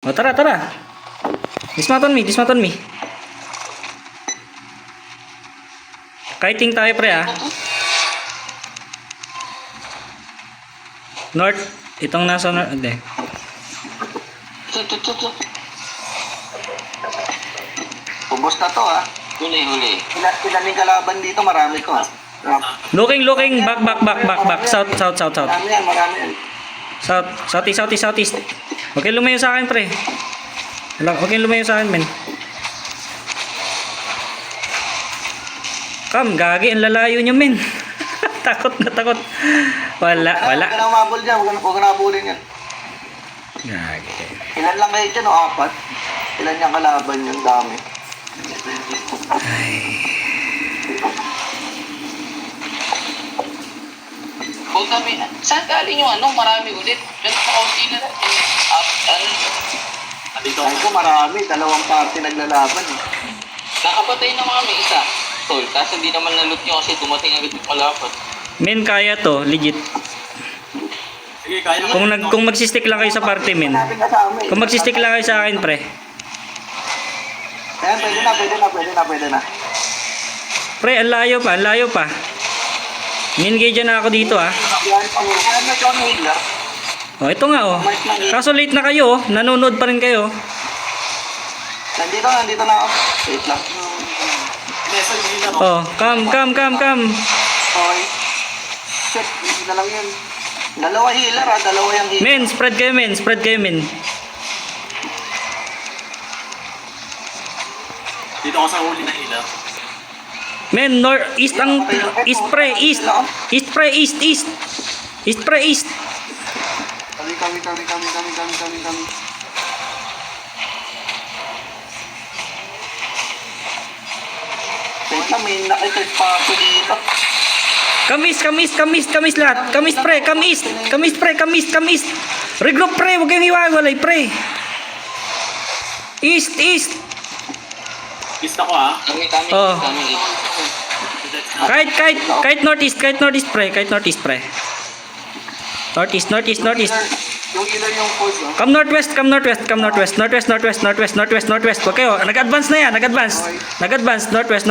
O, tara, tara. Dismount on me, dismount on me. Kiting tayo, pre, ah. North. Itong nasa north. Hindi. Ubos na to, ha? Huli, huli. Ilan yung kalaban dito? Marami ko, ha? Looking. Back. South. Marami yan. Southeast. Okay, lumayo sa akin, pre. Okay, lumayo sa akin, men. Gagi, ang lalayo nyo, men. takot. Wala. Huwag ka na umabol dyan. Huwag ka na abulin yan. Gagi. Ilan lang kayo dyan, o 4? Ilan yung kalaban yung dami? Huwag kami, saan galing yung marami ulit? Pero kaunti na natin. Ay ko, marami. 2 party naglalaban, eh. Nakapatay na kami isa. Tol, kasi hindi naman nalot nyo kasi dumating agad yung malapat. Men, kaya to, legit. Sige, kaya Kung magsistick lang kayo sa party, men. Natin kasama, eh. Kung magsistick lang kayo sa akin, pre. Ayan, pwede na. Pre, ang layo pa. Min-engage na ako dito, ah. Yan, ayan na John Hitler. Oh, ito nga, oh. Kaso late na kayo, oh. Nanonood pa rin kayo. Nandito na ako. Wait lang. message nila, no? Oh, come. Okay. Shit, hindi na lang yun. 2 healer, ha? 2 yung healer. Men, spread kayo, men. Dito ka sa huli na ila. Men, east pre. East pre. Kami. Wait lang, may nakikit pa ako dito. Kamis lahat. Kamis pre. Regroup pre, huwag kayong hiwalay pre. East. Kiss ako, ha? Kami. Oh. Kahit northeast pre. Northeast. Yung healer yung pulse, no? Come northwest. Northwest. Okay, oh. Nag-advance na yan. Nag-advance. Northwest.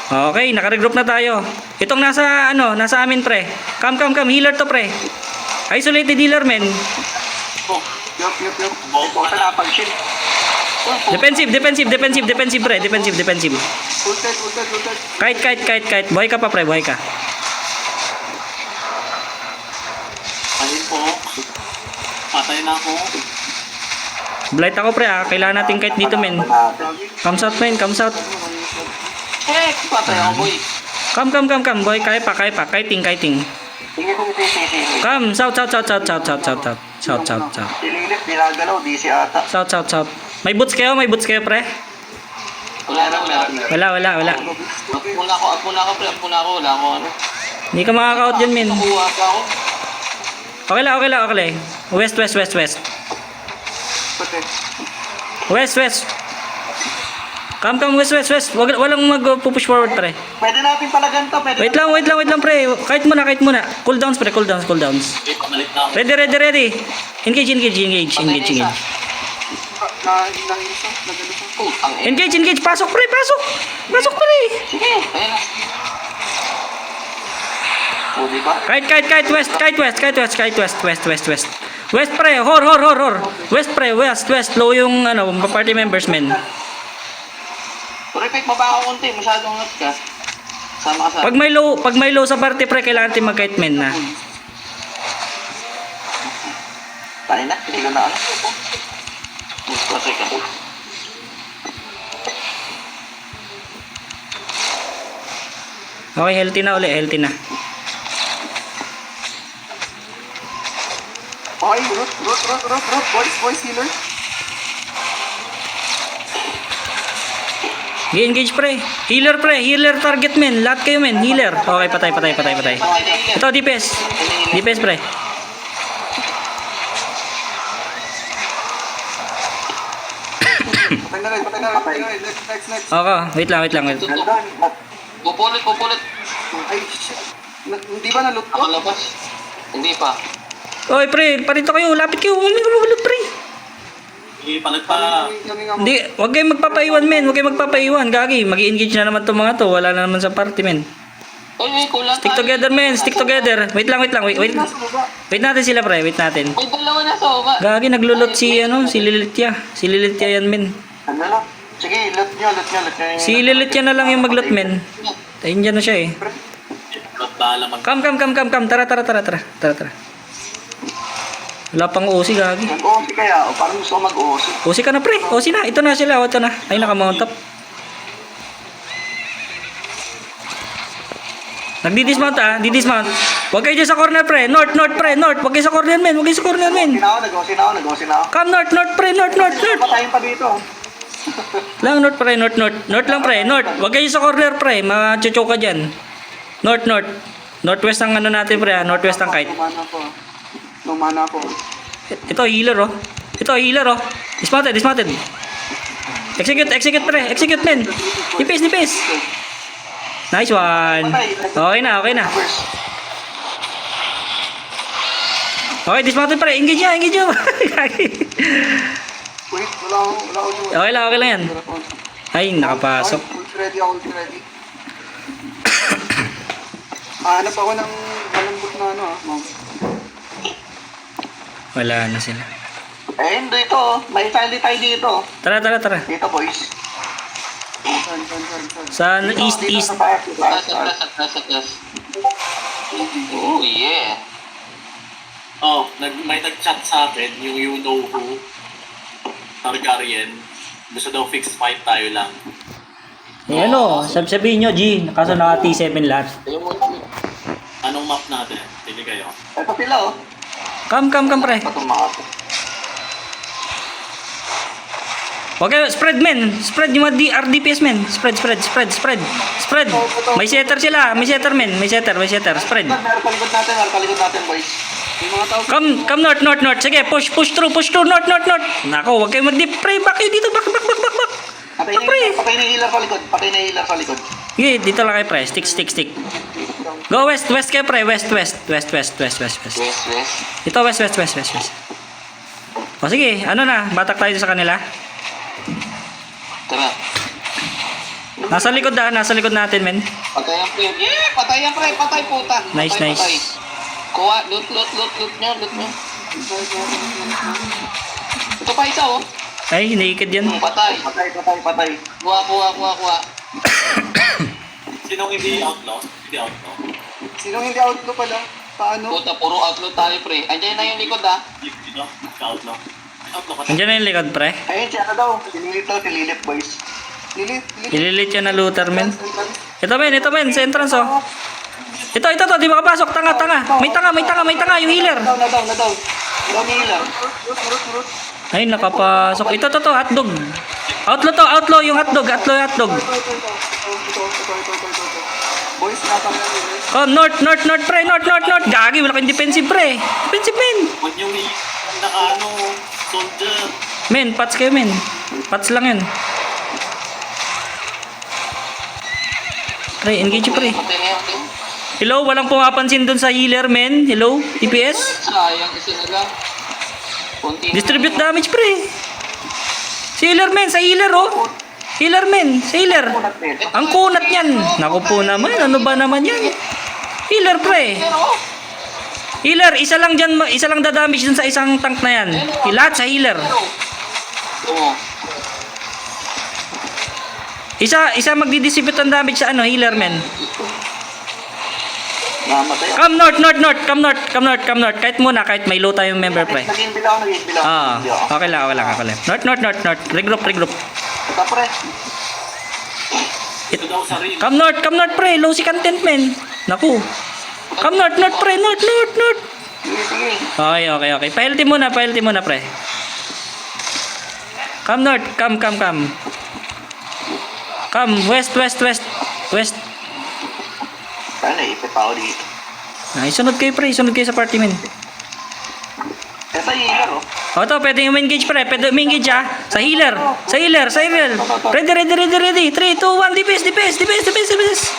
Okay, naka-regroup na tayo. Itong nasa amin pre. Come. Healer to pre. Isolated healer, men. Oh, yup. Ito sa napag-shield. Defensive pre. Defensive. Ulted. Kite. Buhay ka pa pre, buhay ka. Ayun po. Patay na ako. Blight ako pre, ah. Kailangan natin kite dito, men. Come south, men. Patay ako, boy. Come. Boy, kaya pa. Kiting. Sige. Come, south. Sililip, dinagalaw, DC ata. South. May boots kayo, pre? Wala. Wala. Apuna ako, pre. Wala ako, Hindi ka makaka-out dyan, men. Nakuha pa ako. Okay lang. West. West. Come, west. Walang mag-push forward, pre. Pwede natin pala ganito. Wait lang, pre. Kite muna. Cool downs, pre. Wait, pamalit na ako. Ready. Engage. Engage. Pasok, pre. Sige, ayun na. O, diba? Kite west. West, pre. Hor. West, pre. West. Low yung, party members, men. Repeat mo ba ako konti? Masyadong not ka. Sama ka sa... Pag may low sa party, pre, kailangan natin mag-kite, men, na. Tayo na, tigil na ano. Kasi ka. Okay, healthy na. Okay, root. Boys, healer. Engage, pre. Healer target, men. Lahat kayo, men. Healer. Okay, patay. Ito, DPS, pre. Patay na rin. Next. Okay, wait lang. Nandun. Pupulit. Ay, shit. Hindi ba naloot ko? Nakalabas. Hindi pa. Oy, pre, parito kayo. Lapit kayo. Huwag niyo mabulot, pre. Ipalag pa. Kami nga Hindi, huwag kayong magpapaiwan, men. Huwag kayong magpapaiwan. Gagi, mag-engage na naman itong mga to. Wala na naman sa party, men. Uy, may kulang Stick tayo. together, men. Stick together. Wait lang. Wait. nasa baba. Wait natin sila, pre. Wait natin. May dalawa na sa baba. Gagi, naglulot si, si Lilitya. Si Lilitya yan, men. Ano lang? Sige, lot nyo. Si Lilitya na lang yung maglot, men. Ayun dyan na siya, eh. At bahala mag... Come. Tara. Wala pang OC, gagi. Mag-OC kaya, o parang gusto ko mag-OC. OC ka na, pre. OC na. Ito na sila. Ito na. Ay, nakamount up. Nagdi-dismount, Di-dismount. Huwag kayo dyan sa corner, pre. North, pre. North. Huwag kayo sa corner, men. Nag-OC na ako. Come, North, pre. North. Patayin pa dito. Lang, North, pre. North lang, pre. North. Huwag kayo sa corner, pre. Machuchoke ka dyan. North. Northwest ang ano natin, pre. Northwest ang kite. Lumana ko. Ito, healer, oh. Dismounted. Execute, pre. Execute, men. Dipis. Nice one. Okay na. First. Okay, dismounted, pre. Engage nyo. Wait, wala ako. Okay lang yan. Ay, nakapasok. Ulti ready. Hanap ako ng malambot na ano ma'am. Wala na sila. Hindi ito. May tile tayo dito. Tara. Dito, boys. Sa east. Dito sa taas. Taas. Oh, yeah. Oh, may nag-chat sa akin, yung you know who, Targaryen. Gusto daw fixed fight tayo lang. Eh ano, sabihin nyo, G. Kaso naka T7 lahat. Anong map natin? Pili kayo. Ito sila, oh. Come, pre. Itong mga to. Okay, spread, men. Spread yung mga RDPS, men. Spread. May setter sila. May setter. Spread. Palikod natin, boys. Yung mga tao. Come north. Sige, push through. North. Nako, huwag kayo mag-dip. Pre, back kayo dito. Back. Patay na healer sa likod. Sige, dito lang kayo, pre. Stick. Go west kayo, pre. West. West. Ito, west. O sige, ano na? Batak tayo sa kanila. Tara. Nasa likod natin, men. Patay ang pre. Yeah! Patay puta. Nice. Patay. Kuha, loot nyo. Ito pa isa, oh. Ay, naked yan. Patay. Patay. Kuha. Sinong hindi outlaw? Sinong hindi outlaw pala? Paano? Puta, puro outlaw tayo, pre. Andiyan na yung likod, ah. Outlaw? Outlaw ka. Nandiyan na yung likod, pre. Ayun, si ano daw? Sililip, boys. Ililit yan na looter, men. Ito, men. Sa entrance, oh. Ito. Di makapasok. Tanga. May tanga. Yung healer. Na down. Down healer. Ay, nakapasok. Ito. Hotdog. Outlaw yung hotdog. Ito. Boys, natang yan. Oh, north, pre. North. Gagi, wala kang defensive, pre. Defensive, men. Huwag niyong soldier. Men, pats kayo, men. Pats lang yan. Pre, engage, pre. Patay na yung Hello, walang pumapansin dun sa healer, men. Hello, DPS. sayang isa na lang. Konti na Distribute lang. damage, pre. Si healer, men. Sa healer, oh. Healer, men. Sa healer. Ang kunat yan. Naku po naman. Ano ba naman yan? Healer, pre. Pero, Healer, isa lang dadamage dun sa isang tank na yan. Lahat sa healer. oo. Isa magdi-distribute ang damage sa healer, men. Namatay ako. Come north. Kahit may low tayong member, pre. Nag-inbil ako. Okay lang. North. Regroup. Ito, pre. Ito daw sa ring. Come north, pre. Low si contentment. Naku. Come north, pre. North. Sige. Okay. Pahealthy muna, pre. Come north. Come. Come, west. Paano, ipit pa ako dito. Sunod kayo, pre. Sunod kayo sa party, men. Ito healer, oh. O, ito, pwede yung engage, pre. Pwede engage, ah. Sa healer. Ready. 3, 2, 1, DPS.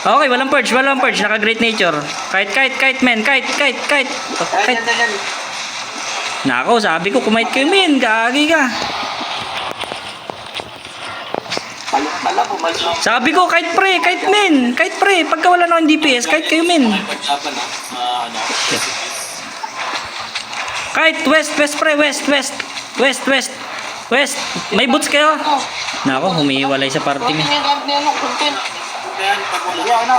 Okay, walang purge, walang purge. Naka great nature. Kite, men. Kite. Ayan, yan. Nako, sabi ko, kumite kayo, men. Gagi ka. Bumalik. Sabi ko, kite men. Kite pre. Pagka wala na akong DPS, kite kayo, men. May paglaban na sa ano, recipes. Kite, west, pre. West. May boots kayo? Nako, humihiwalay sa party, men. Yung gamit niya, content. Kaya pag wala.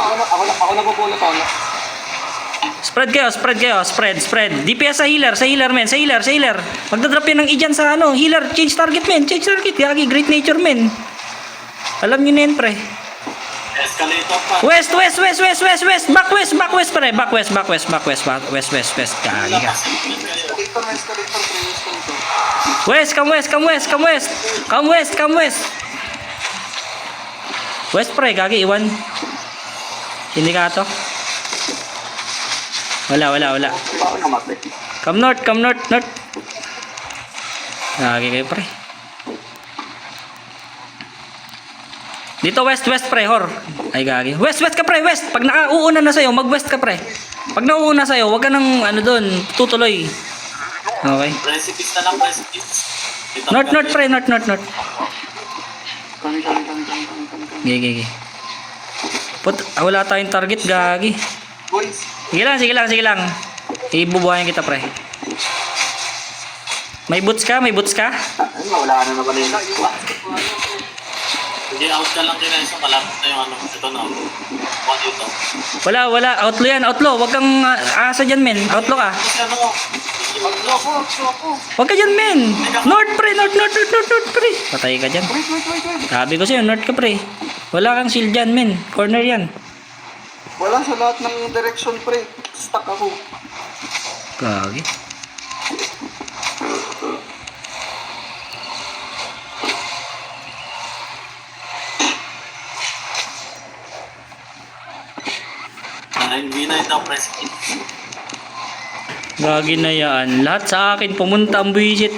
Ako nagpupulot ako. Spread kayo. Spread. DPS sa healer, men. Sa healer. Magdadrop yan ng Ijan sa ano, healer. Change target, men. Gagi, great nature, men. Alam nyo na yun, pre. Escalator pa. West. Back west, pre. Back west. Gagi ka. West, come west. West, pre. Gagi, iwan. Hindi ka to. Wala. Baka namatay. Come north. Gagi kayo, pre. Dito west, pre, hor. Ay, gagi. West ka, pre, west. Pag nauuna na sa'yo, mag-west ka, pre. Pag nauuna sa'yo, wag ka nang, doon, tutuloy. Okay. Recipes na lang, recipes. North, pre, north. Kami. Gigi. Wala tayong target, gagi. Boys. Sige lang. Ibubuhayan kita, pre. May boots ka? Wala na naman yun. Hindi, out ka lang din sa malapit na yung ano. Ito na. What ito? Wala. Outlaw yan, outlaw. Wag kang asa dyan, men. Outlaw ka. Kasi ano? Ako. Wag ka dyan, men. North, pre. Patay ka dyan. Wait. Sabi ko sa'yo, north ka, pre. Wala kang shield dyan, men. Corner yan. Wala sa lahat ng direction, pre. Stuck ako. Gagi. Hindi na daw recipes. Gagi na yan. Lahat sa akin pumunta ang buwisit.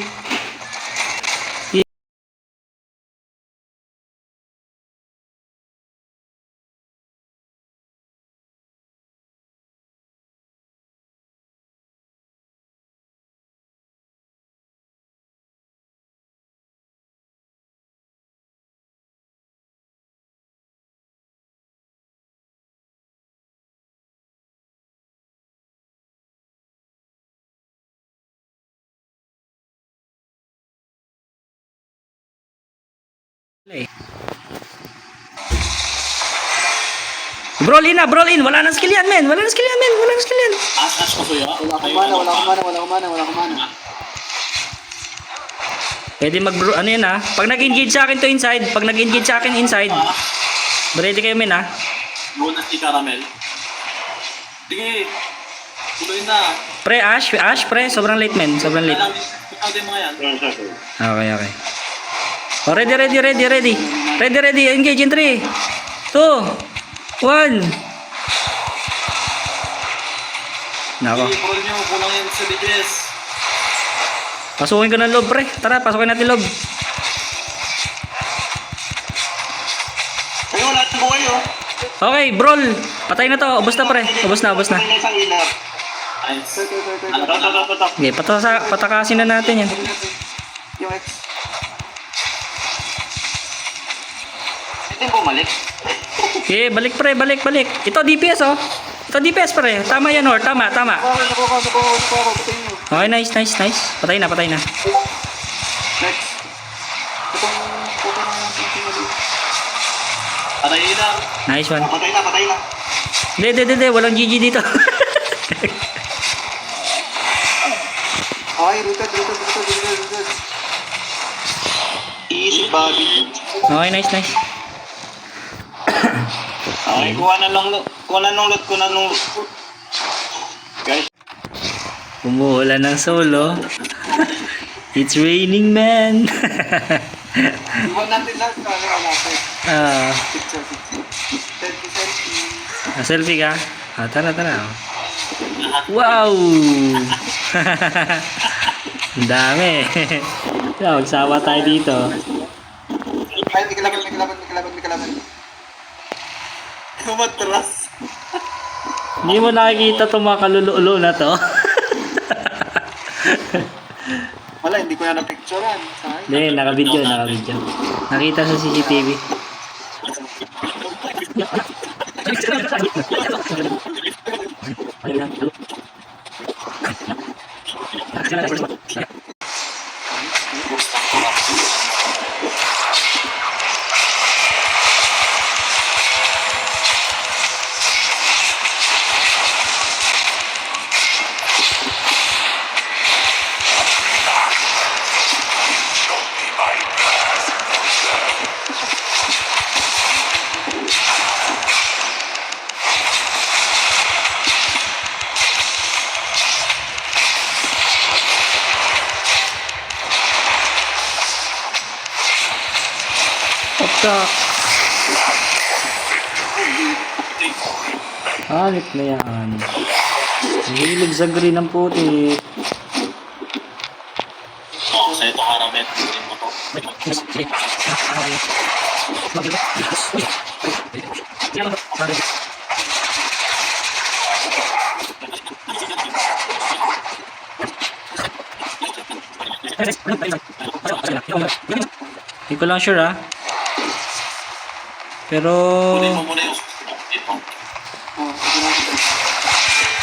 Brawl in. Wala nang skill yan, men. As ko kuya. Wala akong mana. Pwede ano yan, ha. Pag nag-engage sa akin to inside, ready kayo, men, ha. Bonus ni Caramel. Sige. Tuloy na. Pre, Ash, pre. Sobrang late, men. Alam, ikaw din mga yan. Okay. Oh, ready. Ready. Engage in 3, 2, 1. Nako. Sige, roll nyo. Kulang yan sa DPS. Pasukin ko ng loob, pre. Tara, pasukin natin loob. Ay, wala na buhay, oh. Okay, brawl. Patay na to. Ubos na, pre. Ubos na. May isang healer. Nice. Ito. Okay, patakasin na natin yan. Yung X. Ito yung bumalik. Okay, balik, pre. Balik. Ito, DPS, oh. Ito, DPS, pre. Tama yan, or. Tama. Nakuha ko. Patayin mo. Okay, nice. Patay na. Next. Itong puto ng Patay na. Nice one. Patay na. Hindi. Walang GG dito. Okay, rooted. Easy, Bobby. Okay, nice. Okay, kuha na nung loot. Guys. Umuulan ng solo. It's raining, man. Iwan natin lahat. Kaya natin. Picture. Selfie ka? Tara. Wow! Ang dami. Magsawa tayo dito. Ay, may kalaban. Kumatras. Hindi mo nakikita itong mga kalululo na to. Wala, hindi ko na napicturean. Sayang. Hindi, naka-video. Nakita sa CCTV. Pagka... Hanip na yan. Hilig sa green ang puti. Oo, sa ito haramet. Kunin mo to. Hindi ko lang sure ah. Pero... Kunin mo muna yung dito. Oh, sige na.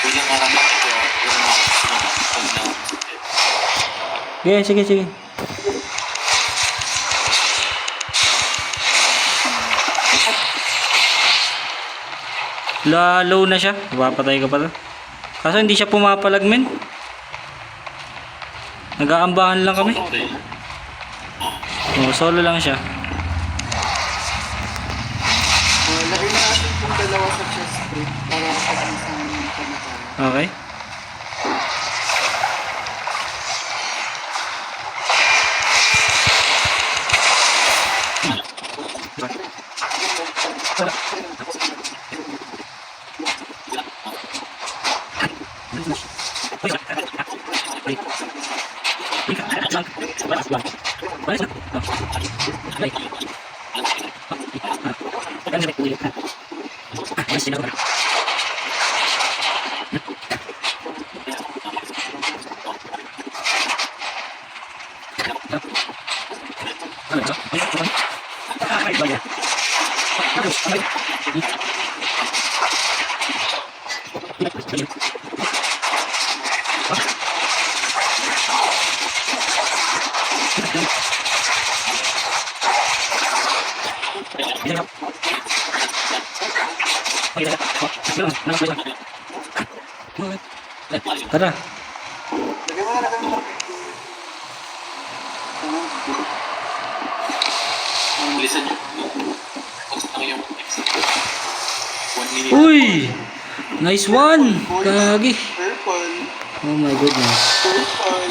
Kunin yung haramet ito. Kunin mo. Sige. Low na siya. Mapapatay ka pala. Kaso hindi siya pumapalag men. Nag-aambahan lang kami. Oh, solo lang siya. Lagay na natin itong dalawa sa chest plate para kapag isang minute na tayo. Okay. Tara. Lagay mo na. Bilisan nyo. Basta lang yung next. 1 minute. Uy! Nice one! Kagi. Purple. Oh my goodness. Purple.